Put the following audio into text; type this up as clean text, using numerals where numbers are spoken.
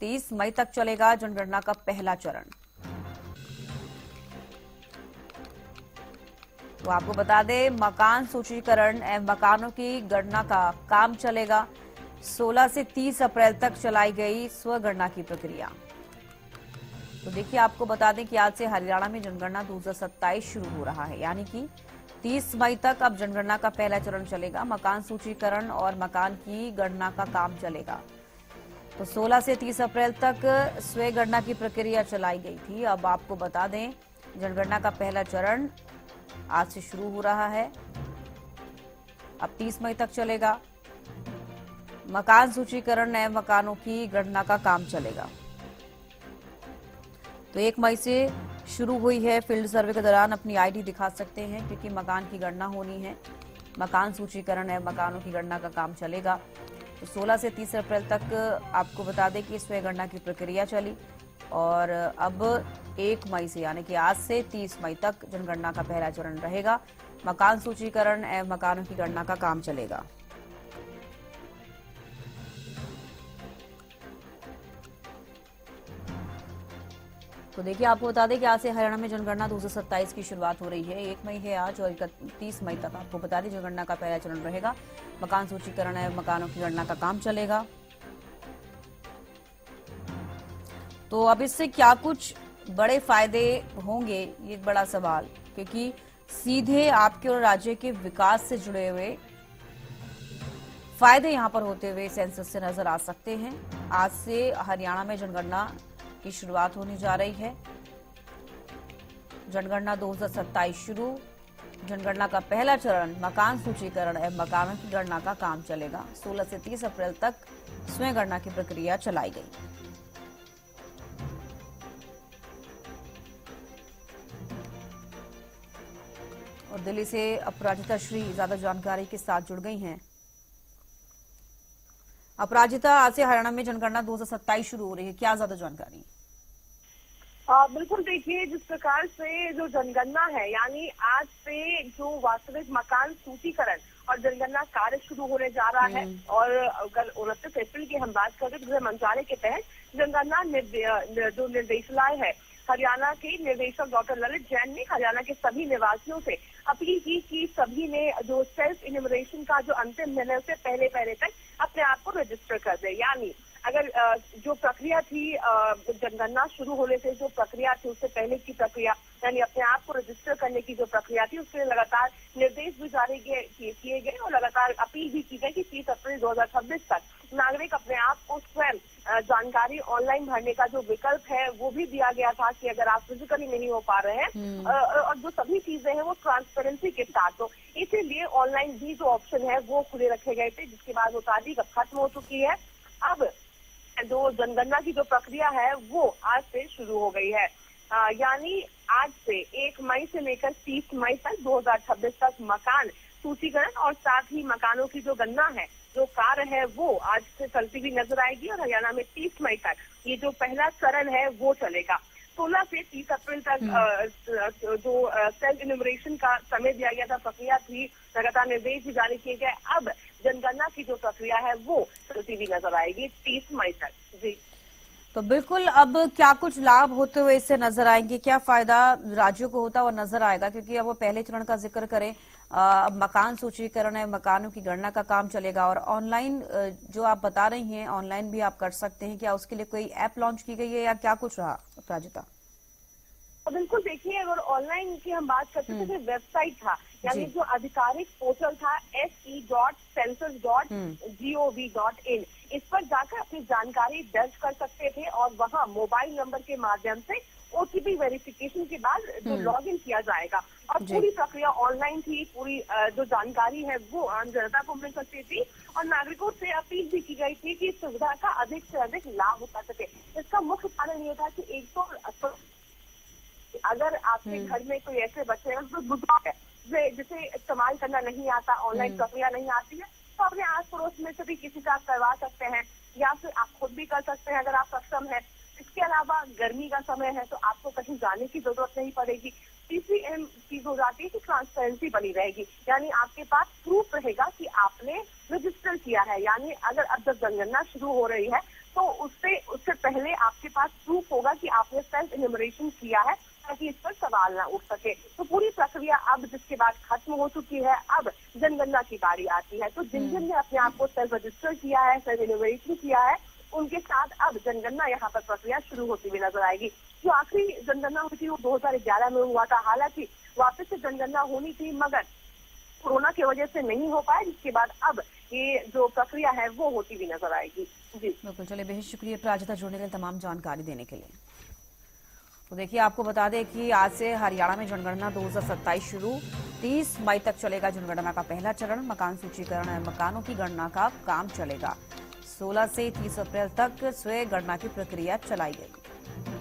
30 मई तक चलेगा जनगणना का पहला चरण। तो आपको बता दें, मकान सूचीकरण एवं मकानों की गणना का काम चलेगा। 16 से 30 अप्रैल तक चलाई गई स्वगणना की प्रक्रिया। तो देखिए, आपको बता दें कि आज से हरियाणा में जनगणना 2027 शुरू हो रहा है, यानी कि 30 मई तक अब जनगणना का पहला चरण चलेगा। मकान सूचीकरण और मकान की गणना का काम चलेगा। तो 16 से 30 अप्रैल तक स्वयं गणना की प्रक्रिया चलाई गई थी। अब आपको बता दें, जनगणना का पहला चरण आज से शुरू हो रहा है, अब 30 मई तक चलेगा। मकान सूचीकरण नए मकानों की गणना का काम चलेगा। तो 1 मई से शुरू हुई है। फील्ड सर्वे के दौरान अपनी आईडी दिखा सकते हैं, क्योंकि मकान की गणना होनी है। मकान सूचीकरण एवं मकानों की गणना का काम चलेगा। तो 16 से 30 अप्रैल तक आपको बता दें कि स्वयं गणना की प्रक्रिया चली, और अब 1 मई से यानी कि आज से 30 मई तक जनगणना का पहला चरण रहेगा। मकान सूचीकरण एवं मकानों की गणना का काम चलेगा। तो देखिए, आपको बता दें कि आज से हरियाणा में जनगणना 2027 की शुरुआत हो रही है। 1 मई है आज, और 31 मई तक आपको बता दें जनगणना का पहला चरण रहेगा। मकान सूचीकरण एवं मकानों की गणना का काम चलेगा। तो अब इससे क्या कुछ बड़े फायदे होंगे, ये एक बड़ा सवाल, क्योंकि सीधे आपके और राज्य के विकास से जुड़े हुए फायदे यहां पर होते हुए सेंसस से नजर आ सकते हैं। आज से हरियाणा में जनगणना की शुरुआत होने जा रही है। जनगणना 2027 शुरू। जनगणना का पहला चरण मकान सूचीकरण एवं मकानों की गणना का काम चलेगा। 16 से 30 अप्रैल तक स्वयं गणना की प्रक्रिया चलाई गई। और दिल्ली से अपराजिता श्री ज्यादा जानकारी के साथ जुड़ गई हैं। अपराजिता, आज से हरियाणा में जनगणना 2027 शुरू हो रही है, क्या ज्यादा जानकारी? बिल्कुल, देखिए, जिस प्रकार से जो जनगणना है, यानी आज से जो वास्तविक मकान सूचीकरण और जनगणना कार्य शुरू होने जा रहा है। और अगर 29 अप्रैल की हम बात करें तो गृह मंत्रालय के तहत जनगणना जो निर्देशालय है, हरियाणा के निदेशक डॉक्टर ललित जैन ने हरियाणा के सभी निवासियों से अपील की कि सभी ने जो सेल्फ इन्यूमरेशन का जो अंतिम निर्णय से पहले तक अपने आप को रजिस्टर कर दे। यानी अगर जो प्रक्रिया थी, जनगणना शुरू होने से जो प्रक्रिया थी, उससे पहले की प्रक्रिया, यानी अपने आप को रजिस्टर करने की जो प्रक्रिया थी, उसके लगातार निर्देश भी जारी किए गए और लगातार अपील भी की गई कि 30 अप्रैल 2026 तक नागरिक अपने आप को स्वयं जानकारी ऑनलाइन भरने का जो विकल्प है वो भी दिया गया था, कि अगर आप फिजिकली नहीं हो पा रहे हैं और जो सभी चीजें हैं वो ट्रांसपेरेंसी के साथ, तो इसीलिए ऑनलाइन भी जो ऑप्शन है वो खुले रखे गए थे, जिसके बाद वो तारीख अब खत्म हो चुकी है। अब जो जनगणना की जो प्रक्रिया है वो आज से शुरू हो गई है। यानी आज से 1 मई से लेकर 30 मई तक 2026 तक मकान सूचीकरण और साथ ही मकानों की जो गणना है, जो कार्य है, वो आज से चलती हुई नजर आएगी। और हरियाणा में 30 मई तक ये जो पहला चरण है वो चलेगा। 16 से 30 अप्रैल तक जो सेल्फ इन्यूमरेशन का समय दिया गया था, प्रक्रिया थी, लगातार निर्देश भी जारी किए गए। अब जनगणना की जो प्रक्रिया है वो चलती हुई नजर आएगी 30 मई तक। जी, तो बिल्कुल, अब क्या कुछ लाभ होते हुए इससे नजर आएंगे, क्या फायदा राज्यों को होता हुआ नजर आएगा? क्योंकि अब वो पहले चरण का जिक्र करें, अब मकान सूचीकरण है, मकानों की गणना का काम चलेगा, और ऑनलाइन जो आप बता रही हैं, ऑनलाइन भी आप कर सकते हैं। क्या उसके लिए कोई ऐप लॉन्च की गई है, या क्या कुछ रहा अपराजिता? बिल्कुल, देखिए, अगर ऑनलाइन की हम बात करते हैं तो वेबसाइट था, यानी जो आधिकारिक पोर्टल था se.census.gov.in, इस पर जाकर अपनी जानकारी दर्ज कर सकते थे और वहां मोबाइल नंबर के माध्यम से ओटीपी वेरिफिकेशन के बाद जो लॉगिन किया जाएगा। और पूरी प्रक्रिया ऑनलाइन थी, पूरी जो जानकारी है वो आम जनता को मिल सकती थी और नागरिकों से अपील भी की गई थी कि इस सुविधा का अधिक से अधिक लाभ उठा सके। इसका मुख्य कारण ये था कि एक तो अगर आपके घर में कोई ऐसे बच्चे हैं जो बुजुर्ग है, जिसे इस्तेमाल करना नहीं आता, ऑनलाइन प्रक्रिया नहीं आती है, तो अपने आस पड़ोस में से भी किसी का करवा सकते हैं, या फिर आप खुद भी कर सकते हैं अगर आप सक्षम है। इसके अलावा गर्मी का समय है तो आपको कहीं जाने की जरूरत नहीं पड़ेगी। तीसरी अहम चीज हो जाती है कि ट्रांसपेरेंसी बनी रहेगी, यानी आपके पास प्रूफ रहेगा कि आपने रजिस्टर किया है। यानी अगर अब जब जनगणना शुरू हो रही है तो उससे पहले पास प्रूफ होगा कि आपने सेल्फ इन्यूमरेशन किया है, ताकि इस पर सवाल ना उठ सके। तो पूरी प्रक्रिया अब जिसके बाद खत्म हो चुकी है, अब जनगणना की बारी आती है। तो जिन जिन ने अपने आप को सेल्फ रजिस्टर किया है, सेल्फ इन्यूमरेशन किया है, उनके साथ अब जनगणना यहाँ पर प्रक्रिया शुरू होती हुई नजर आएगी। जो आखिरी जनगणना हुई थी वो 2011 में हुआ था। हालांकि वापस से जनगणना होनी थी, मगर कोरोना की वजह से नहीं हो पाया, जिसके बाद अब ये जो प्रक्रिया है वो होती हुई नजर आएगी। जी बिल्कुल, चलिए बेहद शुक्रिया प्राजिता जुड़ने के लिए, तमाम जानकारी देने के लिए। तो देखिए, आपको बता दें कि आज से हरियाणा में जनगणना 2027 शुरू, 30 मई तक चलेगा जनगणना का पहला चरण। मकान सूचीकरण एवं मकानों की गणना का काम चलेगा। 16 से 30 अप्रैल तक स्वयं गणना की प्रक्रिया चलाई गई।